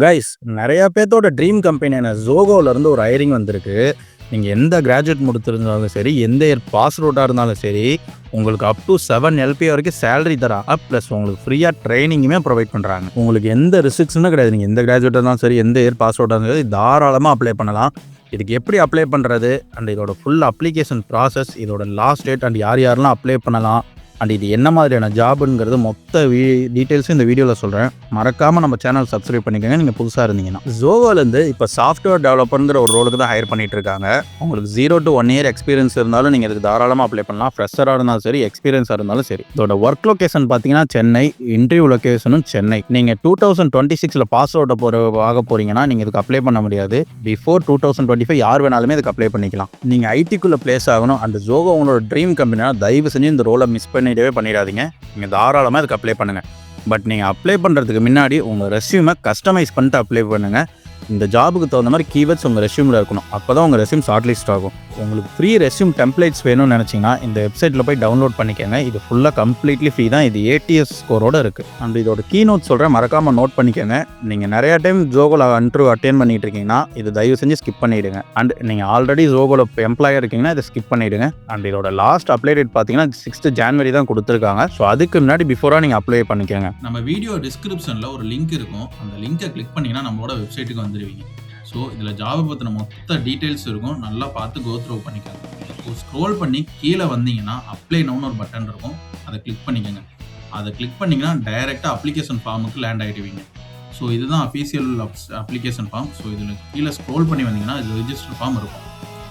Guys நெறைய பேத்தோட dream கம்பெனியான Zohoல இருந்து ஒரு ஹையரிங் வந்திருக்கு. நீங்க எந்த கிராஜுவேட் முடித்திருந்தாலும் சரி, எந்த இயர் பாஸ் அவுட்டா இருந்தாலும் சரி, உங்களுக்கு அப் டூ 7 எல்பிஏ வரைக்கும் சேலரி தராங்க. பிளஸ் உங்களுக்கு ஃப்ரீயா ட்ரைனிங்குமே ப்ரொவைட் பண்றாங்க. உங்களுக்கு எந்த ரெஸ்ட்ரிக்ஷனும் கிடையாது. நீங்க எந்த கிராஜுவேட்டா இருந்தாலும் சரி, எந்த இயர் பாஸ் அவுட்டா இருந்தாலும் சரி, தாராளமா அப்ளை பண்ணலாம். இதுக்கு எப்படி அப்ளை பண்றது அண்ட் இதோட ஃபுல் அப்ளிகேஷன் ப்ராசஸ், இதோட லாஸ்ட் டேட் அண்ட் யாரெல்லாம் அப்ளை பண்ணலாம் அண்ட் இது என்ன மாதிரியான ஜாப்ங்கிறது மொத்த டீட்டெயில்ஸும் இந்த வீடியோவில் சொல்கிறேன். மறக்காமல் நம்ம சேனல் சப்ஸ்கிரைப் பண்ணிக்கோங்க நீங்கள் புதுசாக இருந்தீங்கன்னா. Zohoலேருந்து இப்போ சாஃப்ட்வேர் டெவலப்பருங்கிற ஒரு ரோலுக்கு தான் ஹையர் பண்ணிட்டு இருக்காங்க. உங்களுக்கு 0 to 1 இயர் எக்ஸ்பீரியன்ஸ் இருந்தாலும் நீங்கள் இதுக்கு தாராளமாக அப்ளை பண்ணலாம். ஃப்ரெஷராக இருந்தாலும் சரி, எக்ஸ்பீரியன்ஸாக இருந்தாலும் சரி. இதோட ஒர்க் லொக்கேஷன் பார்த்தீங்கன்னா சென்னை, இன்டர்வியூ லொக்கேஷனும் சென்னை. நீங்கள் 2026 பாஸ் அவுட் ஆக போறீங்கன்னா நீங்கள் இதுக்கு அப்ளை பண்ண முடியாது. பிஃபோர் 2025 யார் வேணாலுமே இதுக்கு அப்ளை பண்ணிக்கலாம். நீங்கள் ஐடிக்குள்ளே பிளேஸ் ஆகணும். அந்த Zoho உங்களோட ட்ரீம் கம்பெனினா தயவு செஞ்சு இந்த ரோலை மிஸ் பண்ணிடாதீங்க. நீங்கள் தாராளமாக இதுக்கு அப்ளை பண்ணுங்கள். பட் நீங்கள் அப்ளை பண்ணுறதுக்கு முன்னாடி உங்கள் ரெஸ்யூமை கஸ்டமைஸ் பண்ணிட்டு அப்ளை பண்ணுங்கள். இந்த ஜாபுக்கு தகுந்த மாதிரி கீவேர்ட்ஸ் உங்கள் ரெஸ்யூமில் இருக்கணும். அப்போ தான் உங்கள் ரெஸ்யூம் ஷார்ட் லிஸ்ட் ஆகும். உங்களுக்கு ஃப்ரீ ரெஸ்யூம் டெம்ப்ளேட்ஸ் வேணும்னு நினச்சிங்கன்னா இந்த வெப்சைட்டில் போய் டவுன்லோட் பண்ணிக்கோங்க. இது ஃபுல்லாக கம்ப்ளீட்லி ஃப்ரீ தான். இது ATS ஸ்கோரோடு இருக்குது. அண்ட் இதோட கீ நோட் சொல்கிறேன், மறக்காமல் நோட் பண்ணிக்கோங்க. நீங்கள் நிறையா டைம் Zohoல இன்டர்வியூ அட்டென்ட் பண்ணிட்டு இருக்கீங்கன்னா இது தயவு செஞ்சு ஸ்கிப் பண்ணிவிடுங்க. அண்ட் நீங்கள் ஆல்ரெடி Zohoல எம்ப்ளாயர் இருக்கீங்கன்னா இதை ஸ்கிப் பண்ணிவிடுங்க. அண்ட் இதோட லாஸ்ட் அப்ளை டேட் பார்த்தீங்கன்னா 6 ஜனவரி தான் கொடுத்துருக்காங்க. ஸோ அதுக்கு முன்னாடி பிஃபோராக நீங்கள் அப்ளை பண்ணிக்கோங்க. நம்ம வீடியோ டிஸ்கிரிப்ஷனில் ஒரு லிங்க் இருக்கும். அந்த லிங்கை கிளிக் பண்ணிங்கன்னா நம்மளோட வெப்சைட்டுக்கு வந்துடுவீங்க. ஸோ இதில் ஜாபை பற்றின மொத்த டீட்டெயில்ஸ் இருக்கும். நல்லா பார்த்து கோ த்ரூ பண்ணிக்கோங்க. ஸ்க்ரோல் பண்ணி கீழே வந்தீங்கன்னா அப்ளை நவுன்னு ஒரு பட்டன் இருக்கும். அதை கிளிக் பண்ணிக்கோங்க. அதை கிளிக் பண்ணிங்கன்னா டைரெக்டாக அப்ளிகேஷன் ஃபார்முக்கு லேண்ட் ஆகிடுவீங்க. ஸோ இதுதான் அஃபீஷியல் அப்ளிகேஷன் ஃபார்ம். ஸோ இதில் கீழே ஸ்க்ரோல் பண்ணி வந்தீங்கன்னா இதில் ரிஜிஸ்டர் ஃபார்ம் இருக்கும்.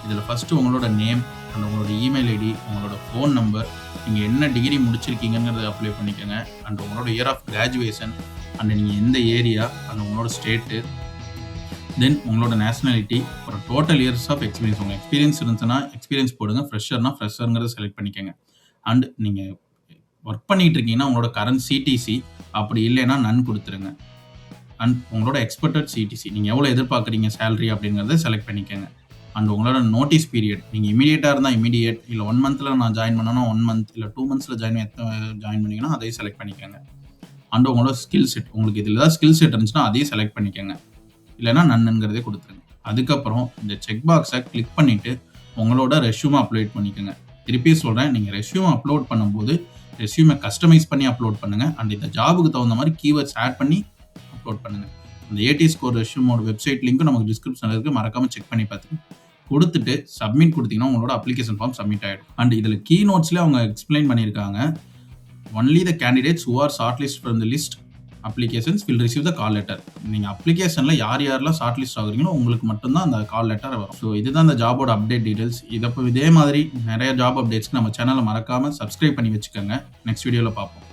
இதில் ஃபஸ்ட்டு உங்களோட நேம் அண்ட் உங்களோட இமெயில் ஐடி, உங்களோட ஃபோன் நம்பர், நீங்கள் என்ன டிகிரி முடிச்சிருக்கீங்கிறத அப்ளை பண்ணிக்கோங்க. அண்ட் உங்களோட இயர் ஆஃப் கிராஜுவேஷன் அண்ட் நீங்கள் எந்த ஏரியா அண்ட் உங்களோட ஸ்டேட்டு, தென் உங்களோட நேஷனாலிட்டி, ஒரு டோட்டல் இயர்ஸ் ஆஃப் எக்ஸ்பீரியன்ஸ். உங்கள் எக்ஸ்பீரியன்ஸ் இருந்துச்சுன்னா எக்ஸ்பீரியன்ஸ் போடுங்க. ஃப்ரெஷர்னா ஃப்ரெஷருங்கிறத செலக்ட் பண்ணிக்கோங்க. அண்ட் நீங்கள் ஒர்க் பண்ணிகிட்டு இருக்கீங்கன்னா உங்களோட கரண்ட் CTC, அப்படி இல்லைன்னா நன் கொடுத்துருங்க. அண்ட் உங்களோட எக்ஸ்பெக்டட் CTC, நீங்கள் எவ்வளோ எதிர்பார்க்குறீங்க சேலரி அப்படிங்கிறத செலக்ட் பண்ணிக்கோங்க. அண்ட் உங்களோட நோட்டீஸ் பீரியட், நீங்கள் இமீடியட்டாக இருந்தால் இமீடியட், இல்லை 1 மந்த்தில் நான் ஜாயின் பண்ணனா 1 மந்த், இல்லை 2 மந்த்ஸில் ஜாயின் பண்ணிங்கன்னா அதையும் செலக்ட் பண்ணிக்கோங்க. அண்ட் உங்களோட ஸ்கில் செட், உங்களுக்கு இதில் ஏதாவது ஸ்கில் செட் இருந்துச்சுன்னா அதையும் செலக்ட் பண்ணிக்கோங்க. இல்லைனா நன்னுங்கிறதே கொடுத்துருங்க. அதுக்கப்புறம் இந்த செக் பாக்ஸை கிளிக் பண்ணிவிட்டு உங்களோட ரெஸ்யூமை அப்லோட் பண்ணிக்கோங்க. திருப்பி சொல்கிறேன், நீங்கள் ரெஸ்யூமை அப்லோட் பண்ணும்போது ரெஸ்யூமை கஸ்டமைஸ் பண்ணி அப்லோட் பண்ணுங்கள். அண்ட் இந்த ஜாபுக்கு தகுந்த மாதிரி கீவேர்ட்ஸ் ஆட் பண்ணி அப்லோட் பண்ணுங்கள். அந்த AT ஸ்கோர் ரெஸ்யூமோட வெப்சைட் லிங்க்கும் நமக்கு டிஸ்கிரிப்ஷனில் இருக்குது. மறக்காமல் செக் பண்ணி பார்த்துங்க. கொடுத்துட்டு சப்மிட் கொடுத்தீங்கன்னா உங்களோட அப்ளிகேஷன் ஃபார்ம் சப்மிட் ஆகிடும். அண்ட் இதில் கீ நோட்ஸ்லேயே அவங்க எக்ஸ்பிளைன் பண்ணியிருக்காங்க. Only the candidates who are short list from the list applications will receive the call letter. நீங்கள் அப்ளிகேஷனில் யாரெல்லாம் ஷார்ட் லிஸ்ட் ஆகுறீங்களோ உங்களுக்கு மட்டும்தான் அந்த கால் லெட்டர் வரும். ஸோ இதுதான் அந்த ஜாபோட அப்டேட் டீடைல்ஸ். இதே மாதிரி நிறைய ஜாப் அப்டேட்ஸ்க்கு நம்ம சேனலை மறக்காமல் சப்ஸ்கிரைப் பண்ணி வச்சுக்கோங்க. நெக்ஸ்ட் வீடியோவில் பார்ப்போம்.